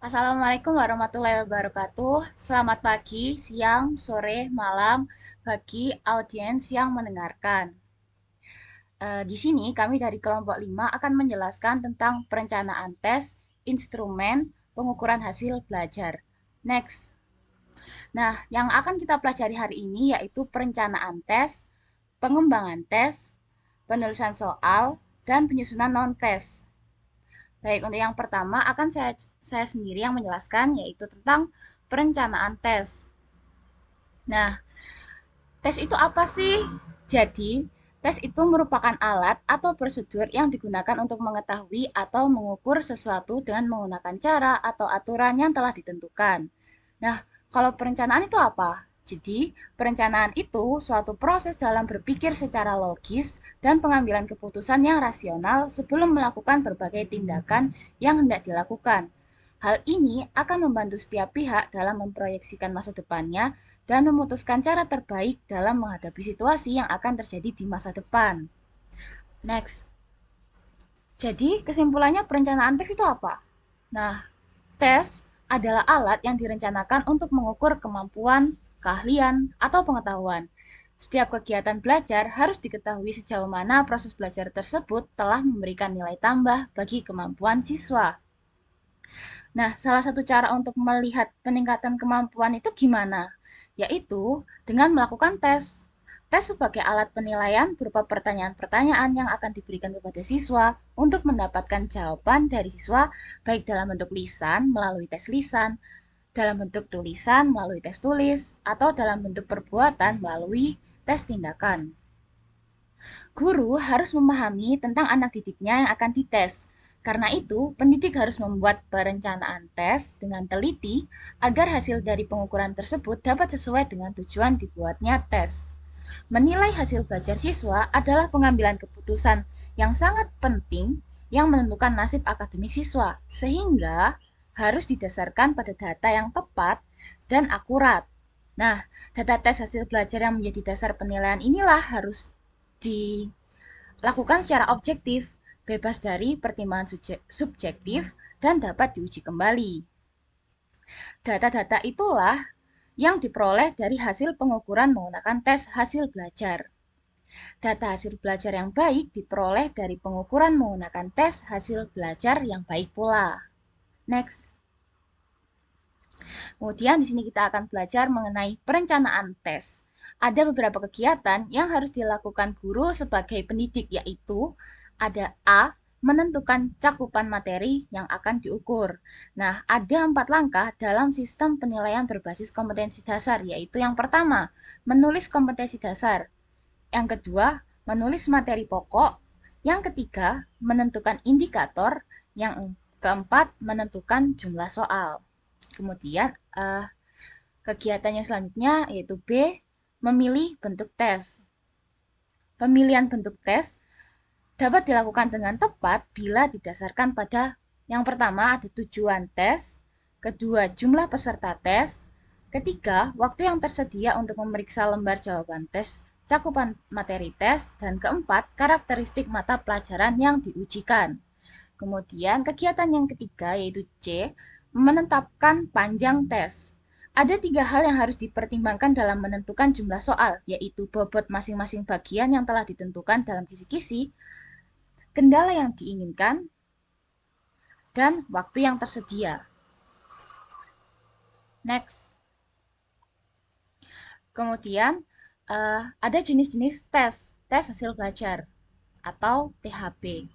Assalamualaikum warahmatullahi wabarakatuh. Selamat pagi, siang, sore, malam bagi audiens yang mendengarkan. Di sini kami dari kelompok 5 akan menjelaskan tentang perencanaan tes, instrumen, pengukuran hasil belajar. Next. Nah, yang akan kita pelajari hari ini yaitu perencanaan tes, pengembangan tes, penulisan soal, dan penyusunan non-tes. Baik, untuk yang pertama akan saya sendiri yang menjelaskan yaitu tentang perencanaan tes. Nah, tes itu apa sih? Jadi, tes itu merupakan alat atau prosedur yang digunakan untuk mengetahui atau mengukur sesuatu dengan menggunakan cara atau aturan yang telah ditentukan. Nah, kalau perencanaan itu apa? Jadi, perencanaan itu suatu proses dalam berpikir secara logis dan pengambilan keputusan yang rasional sebelum melakukan berbagai tindakan yang hendak dilakukan. Hal ini akan membantu setiap pihak dalam memproyeksikan masa depannya dan memutuskan cara terbaik dalam menghadapi situasi yang akan terjadi di masa depan. Next. Jadi, kesimpulannya perencanaan tes itu apa? Nah, tes adalah alat yang direncanakan untuk mengukur kemampuan, keahlian, atau pengetahuan. Setiap kegiatan belajar harus diketahui sejauh mana proses belajar tersebut telah memberikan nilai tambah bagi kemampuan siswa. Nah, salah satu cara untuk melihat peningkatan kemampuan itu gimana? Yaitu dengan melakukan tes. Tes sebagai alat penilaian berupa pertanyaan-pertanyaan yang akan diberikan kepada siswa untuk mendapatkan jawaban dari siswa baik dalam bentuk lisan melalui tes lisan, dalam bentuk tulisan melalui tes tulis, atau dalam bentuk perbuatan melalui tes tindakan. Guru harus memahami tentang anak didiknya yang akan dites. Karena itu, pendidik harus membuat perencanaan tes dengan teliti agar hasil dari pengukuran tersebut dapat sesuai dengan tujuan dibuatnya tes. Menilai hasil belajar siswa adalah pengambilan keputusan yang sangat penting yang menentukan nasib akademik siswa, sehingga harus didasarkan pada data yang tepat dan akurat. Nah, data tes hasil belajar yang menjadi dasar penilaian inilah harus dilakukan secara objektif, bebas dari pertimbangan subjektif, dan dapat diuji kembali. Data-data itulah yang diperoleh dari hasil pengukuran menggunakan tes hasil belajar. Data hasil belajar yang baik diperoleh dari pengukuran menggunakan tes hasil belajar yang baik pula. Next. Kemudian di sini kita akan belajar mengenai perencanaan tes. Ada beberapa kegiatan yang harus dilakukan guru sebagai pendidik, yaitu ada A, menentukan cakupan materi yang akan diukur. Nah, ada 4 langkah dalam sistem penilaian berbasis kompetensi dasar, yaitu yang pertama, menulis kompetensi dasar. Yang kedua, menulis materi pokok. Yang ketiga, menentukan indikator. Yang keempat, menentukan jumlah soal. Kemudian, kegiatannya selanjutnya yaitu B, memilih bentuk tes. Pemilihan bentuk tes dapat dilakukan dengan tepat bila didasarkan pada yang pertama ada tujuan tes, kedua jumlah peserta tes, ketiga waktu yang tersedia untuk memeriksa lembar jawaban tes, cakupan materi tes, dan keempat karakteristik mata pelajaran yang diujikan. Kemudian kegiatan yang ketiga yaitu C, menetapkan panjang tes. Ada 3 hal yang harus dipertimbangkan dalam menentukan jumlah soal, yaitu bobot masing-masing bagian yang telah ditentukan dalam kisi-kisi, kendala yang diinginkan, dan waktu yang tersedia. Next. Kemudian ada jenis-jenis tes hasil belajar atau THB.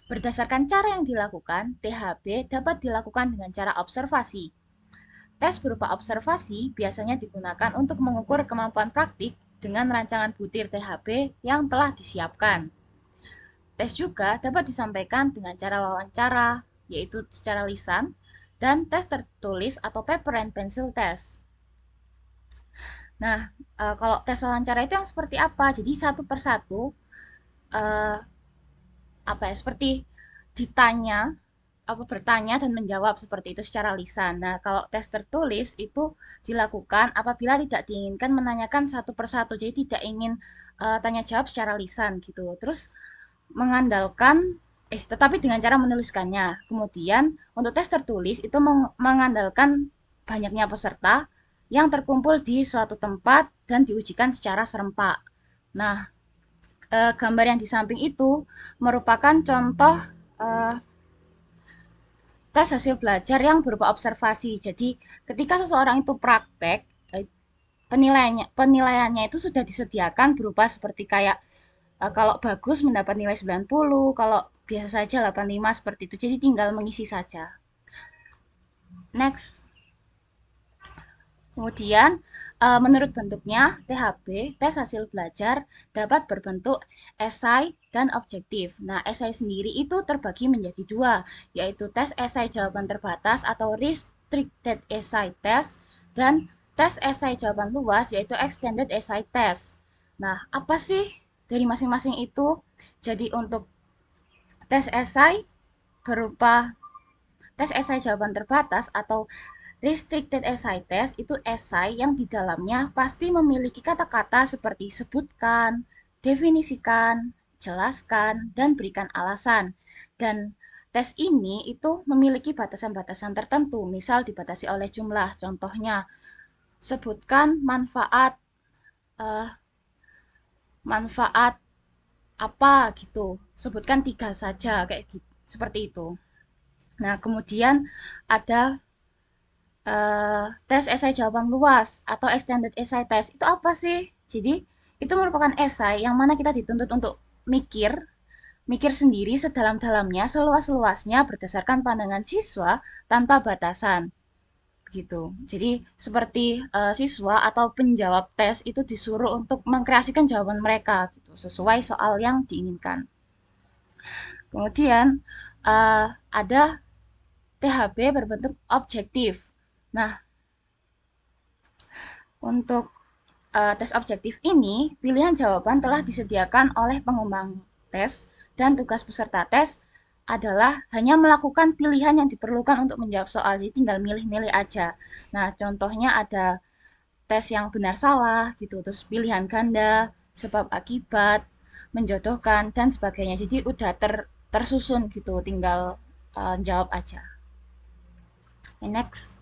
Berdasarkan cara yang dilakukan, THB dapat dilakukan dengan cara observasi. Tes berupa observasi biasanya digunakan untuk mengukur kemampuan praktik dengan rancangan butir THB yang telah disiapkan. Tes juga dapat disampaikan dengan cara wawancara, yaitu secara lisan, dan tes tertulis atau paper and pencil test. Nah, kalau tes wawancara itu yang seperti apa? Jadi satu persatu, eh, apa ya, seperti ditanya, apa bertanya dan menjawab seperti itu secara lisan. Nah, kalau tes tertulis itu dilakukan apabila tidak diinginkan menanyakan satu persatu, jadi tidak ingin tanya jawab secara lisan gitu. Terus mengandalkan tetapi dengan cara menuliskannya. Kemudian untuk tes tertulis itu mengandalkan banyaknya peserta yang terkumpul di suatu tempat dan diujikan secara serempak. Nah, gambar yang di samping itu merupakan contoh eh, tes hasil belajar yang berupa observasi. Jadi, ketika seseorang itu praktek, penilaiannya itu sudah disediakan berupa seperti kayak kalau bagus mendapat nilai 90, kalau biasa saja 85 seperti itu. Jadi tinggal mengisi saja. Next. Kemudian, menurut bentuknya, THB, tes hasil belajar, dapat berbentuk esai dan objektif. Nah, esai sendiri itu terbagi menjadi dua, yaitu tes esai jawaban terbatas atau restricted essay test, dan tes esai jawaban luas, yaitu extended essay test. Nah, apa sih dari masing-masing itu? Jadi untuk tes esai berupa tes esai jawaban terbatas atau restricted essay test itu esai yang di dalamnya pasti memiliki kata-kata seperti sebutkan, definisikan, jelaskan, dan berikan alasan. Dan tes ini itu memiliki batasan-batasan tertentu, misal dibatasi oleh jumlah. Contohnya, sebutkan manfaat eh, manfaat apa gitu. Sebutkan 3 saja kayak gitu. Seperti itu. Nah, kemudian ada tes esai jawaban luas atau extended essay test itu apa sih? Jadi itu merupakan esai yang mana kita dituntut untuk mikir, mikir sendiri sedalam-dalamnya, seluas-luasnya berdasarkan pandangan siswa tanpa batasan. Gitu. Jadi seperti siswa atau penjawab tes itu disuruh untuk mengkreasikan jawaban mereka gitu, sesuai soal yang diinginkan. Kemudian ada THB berbentuk objektif. Nah, untuk tes objektif ini, pilihan jawaban telah disediakan oleh pengembang tes dan tugas peserta tes adalah hanya melakukan pilihan yang diperlukan untuk menjawab soal. Jadi tinggal milih-milih aja. Nah, contohnya ada tes yang benar salah gitu, terus pilihan ganda, sebab akibat, menjodohkan dan sebagainya. Jadi udah tersusun gitu, tinggal jawab aja. Okay, next.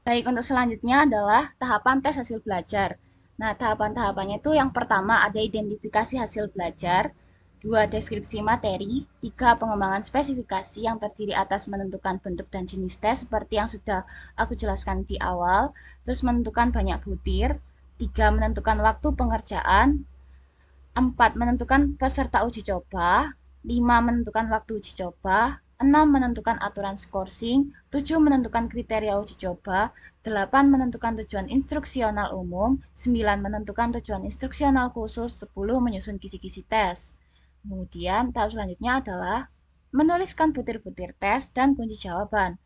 Baik, untuk selanjutnya adalah tahapan tes hasil belajar. Nah, tahapan-tahapannya itu yang pertama ada identifikasi hasil belajar, dua deskripsi materi, tiga pengembangan spesifikasi yang terdiri atas menentukan bentuk dan jenis tes seperti yang sudah aku jelaskan di awal, terus menentukan banyak butir, tiga menentukan waktu pengerjaan, 4. Menentukan peserta uji coba. 5. Menentukan waktu uji coba. 6. Menentukan aturan skorsing. 7. Menentukan kriteria uji coba. 8. Menentukan tujuan instruksional umum. 9. Menentukan tujuan instruksional khusus. 10. Menyusun kisi-kisi tes. Kemudian tahap selanjutnya adalah menuliskan butir-butir tes dan kunci jawaban.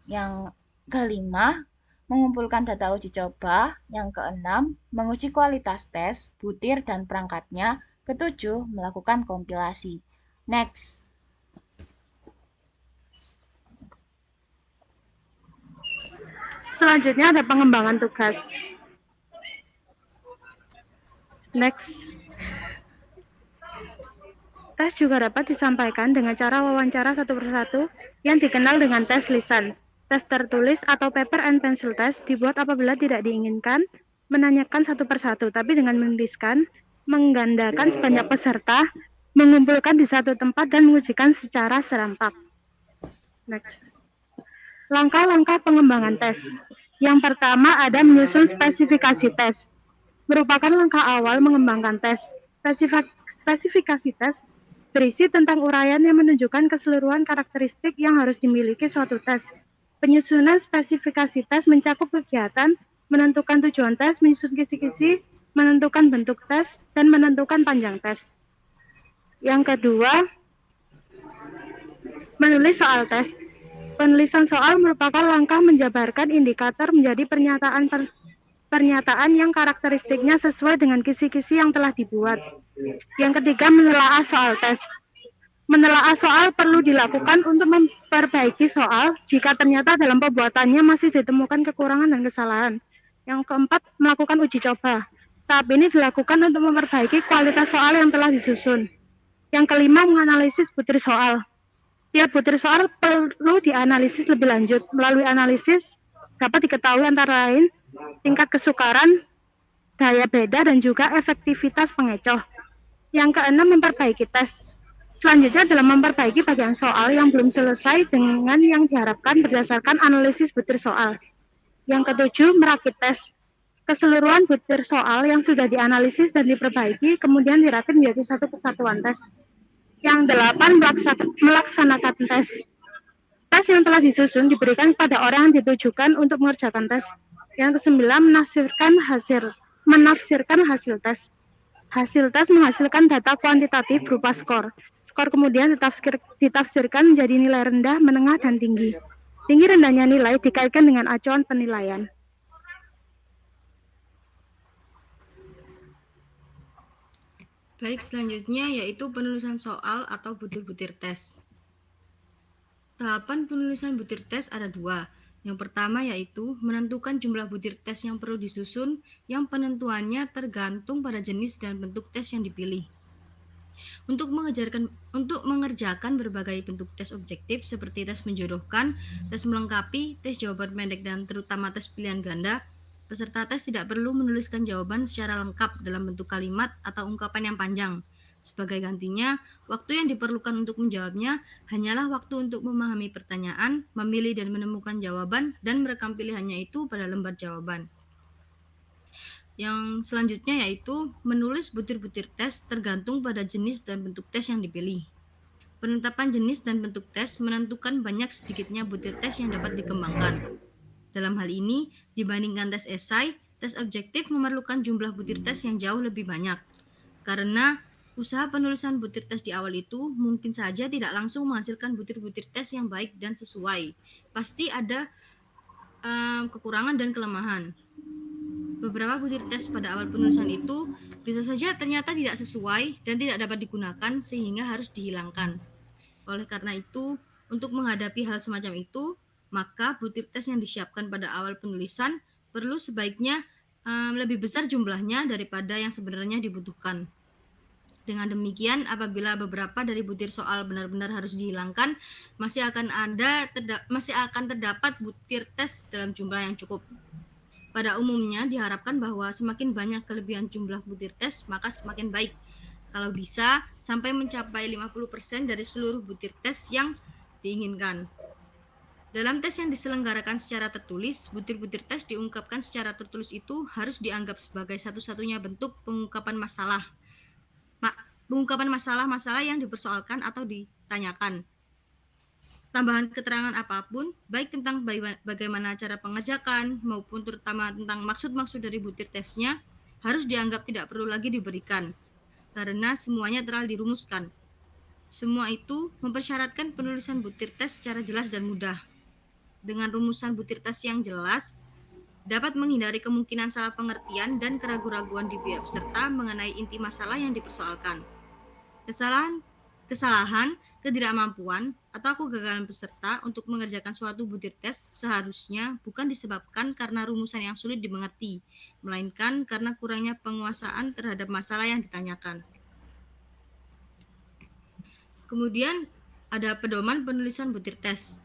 Yang kelima, mengumpulkan data uji coba. Yang keenam, menguji kualitas tes, butir, dan perangkatnya. Ketujuh, melakukan kompilasi. Next. Selanjutnya ada pengembangan tugas. Next. Tes juga dapat disampaikan dengan cara wawancara satu persatu yang dikenal dengan tes lisan. Tes tertulis atau paper and pencil test dibuat apabila tidak diinginkan menanyakan satu persatu, tapi dengan menuliskan, menggandakan sebanyak peserta, mengumpulkan di satu tempat dan mengujikan secara serempak. Next. Langkah-langkah pengembangan tes. Yang pertama ada menyusun spesifikasi tes. Merupakan langkah awal mengembangkan tes. Spesifikasi tes berisi tentang uraian yang menunjukkan keseluruhan karakteristik yang harus dimiliki suatu tes. Penyusunan spesifikasi tes mencakup kegiatan, menentukan tujuan tes, menyusun kisi-kisi, menentukan bentuk tes, dan menentukan panjang tes. Yang kedua, menulis soal tes. Penulisan soal merupakan langkah menjabarkan indikator menjadi pernyataan yang karakteristiknya sesuai dengan kisi-kisi yang telah dibuat. Yang ketiga, menelaah soal tes. Menelaah soal perlu dilakukan untuk memperbaiki soal jika ternyata dalam pembuatannya masih ditemukan kekurangan dan kesalahan. Yang keempat, melakukan uji coba. Tahap ini dilakukan untuk memperbaiki kualitas soal yang telah disusun. Yang kelima, menganalisis butir soal. Tiap butir soal perlu dianalisis lebih lanjut. Melalui analisis dapat diketahui antara lain tingkat kesukaran, daya beda, dan juga efektivitas pengecoh. Yang keenam, memperbaiki tes. Selanjutnya adalah memperbaiki bagian soal yang belum selesai dengan yang diharapkan berdasarkan analisis butir soal. Yang ketujuh, merakit tes. Keseluruhan butir soal yang sudah dianalisis dan diperbaiki kemudian dirakit menjadi satu kesatuan tes. Yang delapan, melaksanakan tes. Tes yang telah disusun diberikan kepada orang yang ditujukan untuk mengerjakan tes. Yang kesembilan, menafsirkan hasil tes. Hasil tes menghasilkan data kuantitatif berupa skor. Skor kemudian ditafsirkan menjadi nilai rendah, menengah, dan tinggi. Tinggi rendahnya nilai dikaitkan dengan acuan penilaian. Baik, selanjutnya yaitu penulisan soal atau butir-butir tes. Tahapan penulisan butir tes ada dua. Yang pertama yaitu menentukan jumlah butir tes yang perlu disusun, yang penentuannya tergantung pada jenis dan bentuk tes yang dipilih. Untuk mengerjakan berbagai bentuk tes objektif seperti tes menjodohkan, tes melengkapi, tes jawaban pendek, dan terutama tes pilihan ganda, peserta tes tidak perlu menuliskan jawaban secara lengkap dalam bentuk kalimat atau ungkapan yang panjang. Sebagai gantinya, waktu yang diperlukan untuk menjawabnya hanyalah waktu untuk memahami pertanyaan, memilih dan menemukan jawaban, dan merekam pilihannya itu pada lembar jawaban. Yang selanjutnya yaitu menulis butir-butir tes tergantung pada jenis dan bentuk tes yang dipilih. Penetapan jenis dan bentuk tes menentukan banyak sedikitnya butir tes yang dapat dikembangkan. Dalam hal ini, dibandingkan tes esai, tes objektif memerlukan jumlah butir tes yang jauh lebih banyak. Karena usaha penulisan butir tes di awal itu mungkin saja tidak langsung menghasilkan butir-butir tes yang baik dan sesuai. Pasti ada kekurangan dan kelemahan. Beberapa butir tes pada awal penulisan itu bisa saja ternyata tidak sesuai dan tidak dapat digunakan sehingga harus dihilangkan. Oleh karena itu, untuk menghadapi hal semacam itu, maka butir tes yang disiapkan pada awal penulisan perlu sebaiknya lebih besar jumlahnya daripada yang sebenarnya dibutuhkan. Dengan demikian, apabila beberapa dari butir soal benar-benar harus dihilangkan, masih akan terdapat butir tes dalam jumlah yang cukup. Pada umumnya diharapkan bahwa semakin banyak kelebihan jumlah butir tes, maka semakin baik. Kalau bisa, sampai mencapai 50% dari seluruh butir tes yang diinginkan. Dalam tes yang diselenggarakan secara tertulis, butir-butir tes diungkapkan secara tertulis itu harus dianggap sebagai satu-satunya bentuk pengungkapan masalah-masalah yang dipersoalkan atau ditanyakan. Tambahan keterangan apapun, baik tentang bagaimana cara pengerjakan maupun terutama tentang maksud-maksud dari butir tesnya, harus dianggap tidak perlu lagi diberikan, karena semuanya telah dirumuskan. Semua itu mempersyaratkan penulisan butir tes secara jelas dan mudah. Dengan rumusan butir tes yang jelas, dapat menghindari kemungkinan salah pengertian dan keraguan-raguan di pihak peserta mengenai inti masalah yang dipersoalkan. Kesalahan, ketidakmampuan, atau kegagalan peserta untuk mengerjakan suatu butir tes seharusnya bukan disebabkan karena rumusan yang sulit dimengerti, melainkan karena kurangnya penguasaan terhadap masalah yang ditanyakan. Kemudian ada pedoman penulisan butir tes.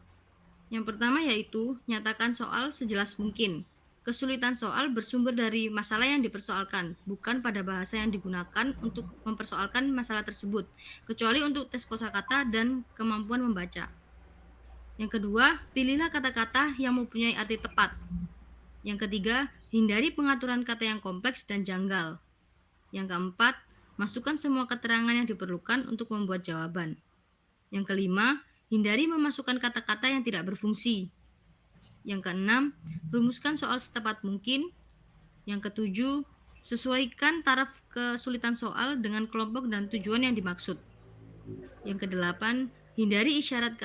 Yang pertama yaitu nyatakan soal sejelas mungkin. Kesulitan soal bersumber dari masalah yang dipersoalkan, bukan pada bahasa yang digunakan untuk mempersoalkan masalah tersebut, kecuali untuk tes kosakata dan kemampuan membaca. Yang kedua, pilihlah kata-kata yang mempunyai arti tepat. Yang ketiga, hindari pengaturan kata yang kompleks dan janggal. Yang keempat, masukkan semua keterangan yang diperlukan untuk membuat jawaban. Yang kelima, hindari memasukkan kata-kata yang tidak berfungsi. Yang keenam, rumuskan soal setepat mungkin. Yang ketujuh, sesuaikan taraf kesulitan soal dengan kelompok dan tujuan yang dimaksud. Yang kedelapan, hindarilah isyarat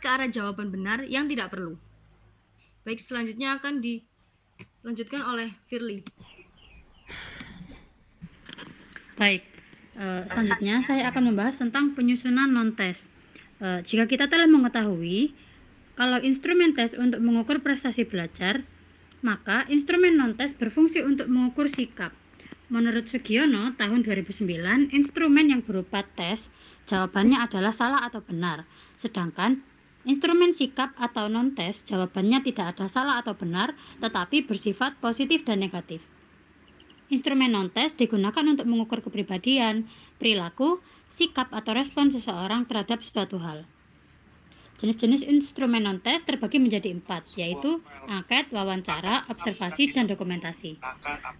ke arah jawaban benar yang tidak perlu. Baik, selanjutnya akan dilanjutkan oleh Firly. Baik, selanjutnya saya akan membahas tentang penyusunan non-tes. Jika kita telah mengetahui kalau instrumen tes untuk mengukur prestasi belajar, maka instrumen non-tes berfungsi untuk mengukur sikap. Menurut Sugiono, tahun 2009, instrumen yang berupa tes, jawabannya adalah salah atau benar. Sedangkan instrumen sikap atau non-tes, jawabannya tidak ada salah atau benar, tetapi bersifat positif dan negatif. Instrumen non-tes digunakan untuk mengukur kepribadian, perilaku, sikap atau respon seseorang terhadap suatu hal. Jenis-jenis instrumen non-tes terbagi menjadi 4, yaitu angket, wawancara, observasi, dan dokumentasi.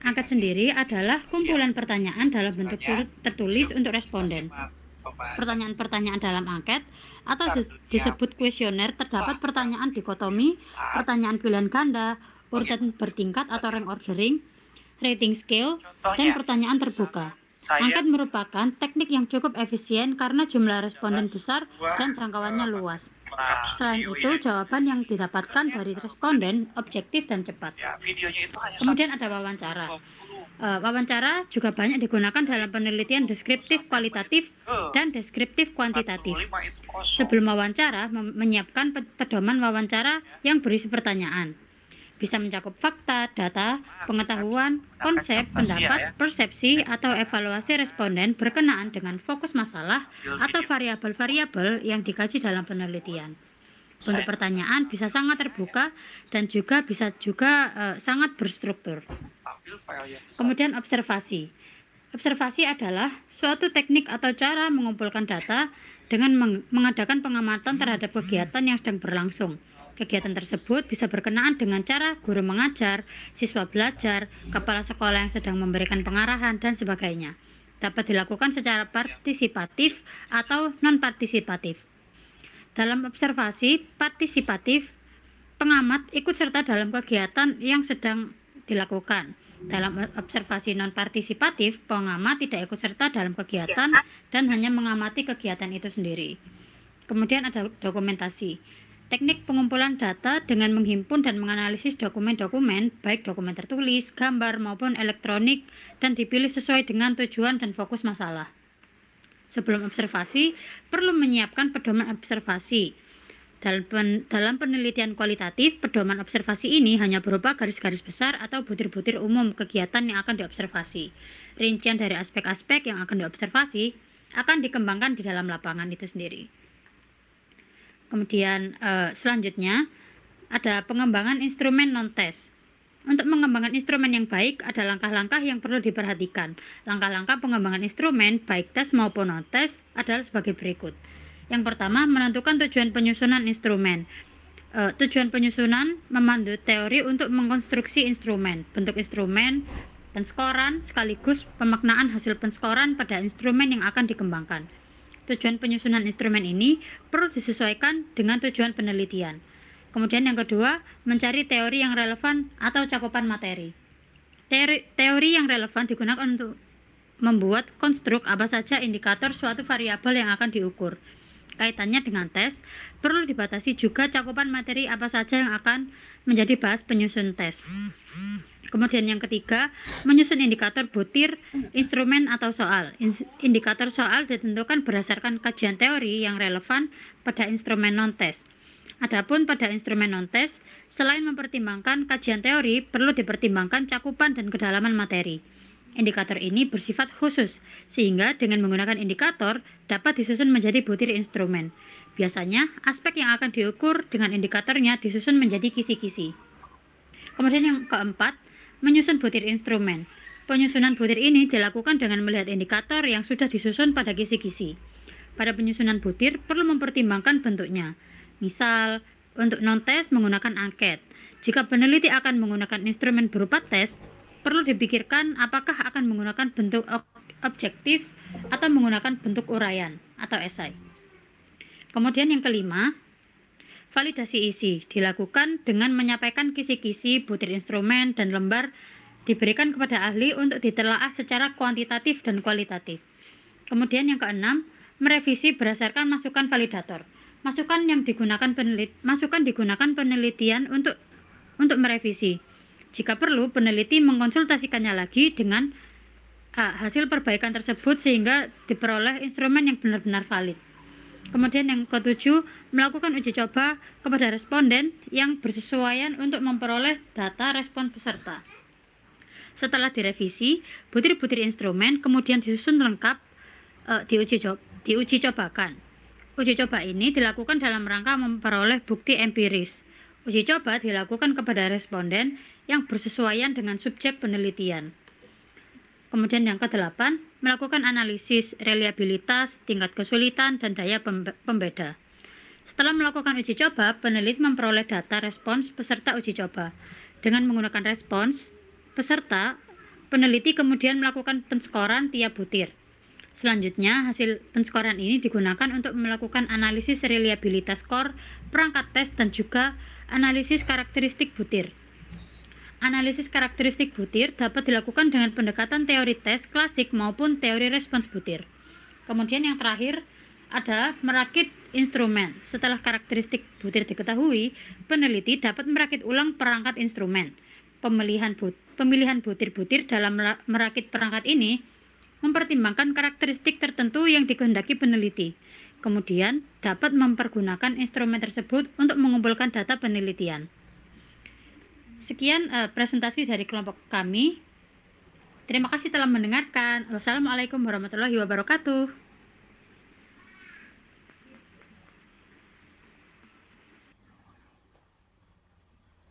Angket sendiri adalah kumpulan pertanyaan dalam bentuk tertulis untuk responden. Pertanyaan-pertanyaan dalam angket atau disebut kuesioner terdapat pertanyaan dikotomi, pertanyaan pilihan ganda, urutan bertingkat atau rank ordering, rating scale, dan pertanyaan terbuka. Angket merupakan teknik yang cukup efisien karena jumlah responden besar dan jangkauannya luas. Selain itu, jawaban yang didapatkan dari responden objektif dan cepat. Kemudian ada wawancara. Wawancara juga banyak digunakan dalam penelitian deskriptif kualitatif dan deskriptif kuantitatif. Sebelum wawancara, menyiapkan pedoman wawancara yang berisi pertanyaan. Bisa mencakup fakta, data, pengetahuan, konsep, pendapat, persepsi, atau evaluasi responden berkenaan dengan fokus masalah atau variabel-variabel yang dikaji dalam penelitian. Bentuk pertanyaan bisa sangat terbuka dan bisa sangat berstruktur. Kemudian observasi. Observasi adalah suatu teknik atau cara mengumpulkan data dengan mengadakan pengamatan terhadap kegiatan yang sedang berlangsung. Kegiatan tersebut bisa berkenaan dengan cara guru mengajar, siswa belajar, kepala sekolah yang sedang memberikan pengarahan, dan sebagainya. Dapat dilakukan secara partisipatif atau non-partisipatif. Dalam observasi partisipatif, pengamat ikut serta dalam kegiatan yang sedang dilakukan. Dalam observasi non-partisipatif, pengamat tidak ikut serta dalam kegiatan dan hanya mengamati kegiatan itu sendiri. Kemudian ada dokumentasi. Teknik pengumpulan data dengan menghimpun dan menganalisis dokumen-dokumen, baik dokumen tertulis, gambar, maupun elektronik, dan dipilih sesuai dengan tujuan dan fokus masalah. Sebelum observasi, perlu menyiapkan pedoman observasi. Dalam penelitian kualitatif, pedoman observasi ini hanya berupa garis-garis besar atau butir-butir umum kegiatan yang akan diobservasi. Rincian dari aspek-aspek yang akan diobservasi akan dikembangkan di dalam lapangan itu sendiri. Kemudian selanjutnya ada pengembangan instrumen non-tes. Untuk mengembangkan instrumen yang baik ada langkah-langkah yang perlu diperhatikan. Langkah-langkah pengembangan instrumen baik tes maupun non-tes adalah sebagai berikut. Yang pertama, menentukan tujuan penyusunan instrumen. Tujuan penyusunan memandu teori untuk mengkonstruksi instrumen, bentuk instrumen, penskoran, sekaligus pemaknaan hasil penskoran pada instrumen yang akan dikembangkan. Tujuan penyusunan instrumen ini perlu disesuaikan dengan tujuan penelitian. Kemudian yang kedua, mencari teori yang relevan atau cakupan materi. Teori yang relevan digunakan untuk membuat konstruk apa saja indikator suatu variabel yang akan diukur. Kaitannya dengan tes, perlu dibatasi juga cakupan materi apa saja yang akan menjadi bahas penyusun tes. Kemudian yang ketiga, menyusun indikator butir, instrumen atau soal. Indikator soal ditentukan berdasarkan kajian teori yang relevan pada instrumen non-tes. Adapun pada instrumen non-tes, selain mempertimbangkan kajian teori, perlu dipertimbangkan cakupan dan kedalaman materi. Indikator ini bersifat khusus, sehingga dengan menggunakan indikator dapat disusun menjadi butir instrumen. Biasanya, aspek yang akan diukur dengan indikatornya disusun menjadi kisi-kisi. Kemudian yang keempat, menyusun butir instrumen. Penyusunan butir ini dilakukan dengan melihat indikator yang sudah disusun pada kisi-kisi. Pada penyusunan butir perlu mempertimbangkan bentuknya. Misal, untuk non-tes menggunakan angket. Jika peneliti akan menggunakan instrumen berupa tes, perlu dipikirkan apakah akan menggunakan bentuk objektif atau menggunakan bentuk uraian atau esai. Kemudian yang kelima, validasi isi dilakukan dengan menyampaikan kisi-kisi, butir instrumen, dan lembar diberikan kepada ahli untuk ditelaah secara kuantitatif dan kualitatif. Kemudian yang keenam, merevisi berdasarkan masukan validator. Masukan digunakan penelitian untuk merevisi. Jika perlu, peneliti mengkonsultasikannya lagi dengan hasil perbaikan tersebut sehingga diperoleh instrumen yang benar-benar valid. Kemudian yang ketujuh, melakukan uji coba kepada responden yang bersesuaian untuk memperoleh data respon peserta. Setelah direvisi, butir-butir instrumen kemudian disusun lengkap diuji cobakan. Uji coba ini dilakukan dalam rangka memperoleh bukti empiris. Uji coba dilakukan kepada responden yang bersesuaian dengan subjek penelitian. Kemudian yang ke-8, melakukan analisis reliabilitas, tingkat kesulitan, dan daya pembeda. Setelah melakukan uji coba, peneliti memperoleh data respons peserta uji coba. Dengan menggunakan respons peserta, peneliti kemudian melakukan penskoran tiap butir. Selanjutnya, hasil penskoran ini digunakan untuk melakukan analisis reliabilitas skor, perangkat tes, dan juga analisis karakteristik butir. Analisis karakteristik butir dapat dilakukan dengan pendekatan teori tes klasik maupun teori respons butir. Kemudian yang terakhir ada merakit instrumen. Setelah karakteristik butir diketahui, peneliti dapat merakit ulang perangkat instrumen. Pemilihan butir-butir dalam merakit perangkat ini mempertimbangkan karakteristik tertentu yang dikehendaki peneliti. Kemudian dapat mempergunakan instrumen tersebut untuk mengumpulkan data penelitian. Sekian presentasi dari kelompok kami. Terima kasih telah mendengarkan. Wassalamualaikum warahmatullahi wabarakatuh.